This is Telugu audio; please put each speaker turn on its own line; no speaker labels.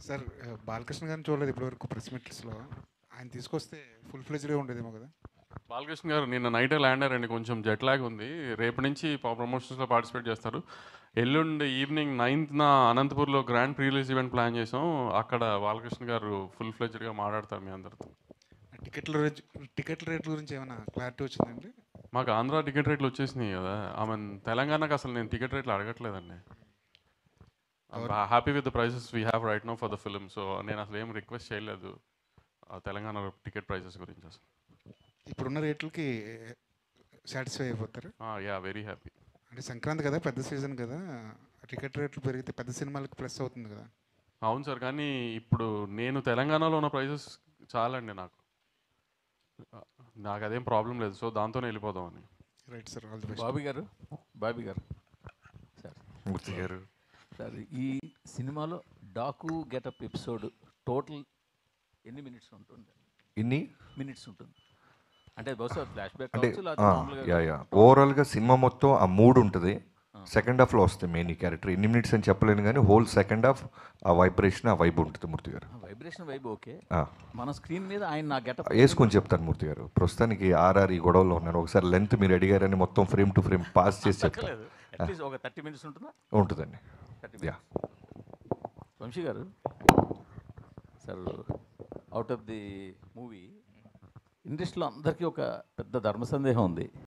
సార్ బాలకృష్ణ గారిని చూడలేదు ఇప్పటివరకు ప్రెస్ మీట్స్లో. ఆయన తీసుకొస్తే ఫుల్ ఫ్లెజ్డ్గా ఉండేదేమో కదా.
బాలకృష్ణ గారు నిన్న నైటే ల్యాండ్ అయ్యారండి. కొంచెం జెట్ లాగ్ ఉంది. రేపు నుంచి ప్రమోషన్స్లో పార్టిసిపేట్ చేస్తారు. ఎల్లుండి ఈవినింగ్ 9th అనంతపూర్లో grand pre release event plan చేసాం. అక్కడ బాలకృష్ణ గారు ఫుల్ ఫ్లెజ్డ్గా మాట్లాడతారు మీ అందరితో.
టికెట్ల రేట్ల గురించి ఏమైనా క్లారిటీ వచ్చిందండి?
మాకు ఆంధ్ర టికెట్ రేట్లు వచ్చేసినాయి కదా. తెలంగాణకు అసలు నేను టికెట్ రేట్లు అడగట్లేదండి. Happy with the prices we have right now for the film. So నేను అసలు ఏం రిక్వెస్ట్ చేయలేదు తెలంగాణ టికెట్ ప్రైసెస్ గురించి. అసలు
ఇప్పుడున్న రేట్లకి సాటిస్ఫై అయిపోతారు?
Yeah, very happy.
అంటే సంక్రాంతి కదా, పెద్ద సీజన్ కదా, టికెట్ రేట్లు పెరిగితే పెద్ద సినిమాలకి ప్లస్ అవుతుంది కదా.
అవును సార్, కానీ ఇప్పుడు నేను తెలంగాణలో ఉన్న ప్రైసెస్ చాలండి నాకు. నాకు అదేం ప్రాబ్లం లేదు. సో దాంతోనే వెళ్ళిపోదామని.
Right sir, all the best.
Bobby గారు సార్,
మూర్తి గారు
సార్ ఈ సినిమాలో డాకు గెటప్ ఎపిసోడ్ టోటల్ ఎన్ని మినిట్స్ ఉంటుంది? మినిట్స్ ఉంటుంది అంటే బహుశా ఫ్లాష్ బ్యాక్
అంటే
కావచ్చు.
ఓవరాల్గా సినిమా మొత్తం ఆ మూడు ఉంటుంది. సెకండ్ హాఫ్లో వస్తుంది మెయిన్ ఈ క్యారెక్టర్. ఎన్ని మినిట్స్ అని చెప్పలేను కానీ హోల్ సెకండ్ హాఫ్ ఆ వైబ్రేషన్, ఆ వైబ్ ఉంటుంది మూర్తి గారు.
Vibration vibe okay. మన స్క్రీన్ మీద ఆయన నా గెటప్
వేసుకొని చెప్తాను మూర్తి గారు. ప్రస్తుతానికి ఈ గొడవలో ఉన్నాను. ఒకసారి లెంత్ మీరు అడిగారని మొత్తం ఫ్రేమ్ టు ఫ్రేమ్ పాస్ చేసి చెప్తాను.
అట్లీస్ట్ ఒక 30 minutes ఉంటుందా?
ఉంటుందండి. యా
వంశీ గారు sir, out of the movie ఇండస్ట్రీలో అందరికీ ఒక పెద్ద ధర్మ సందేహం ఉంది.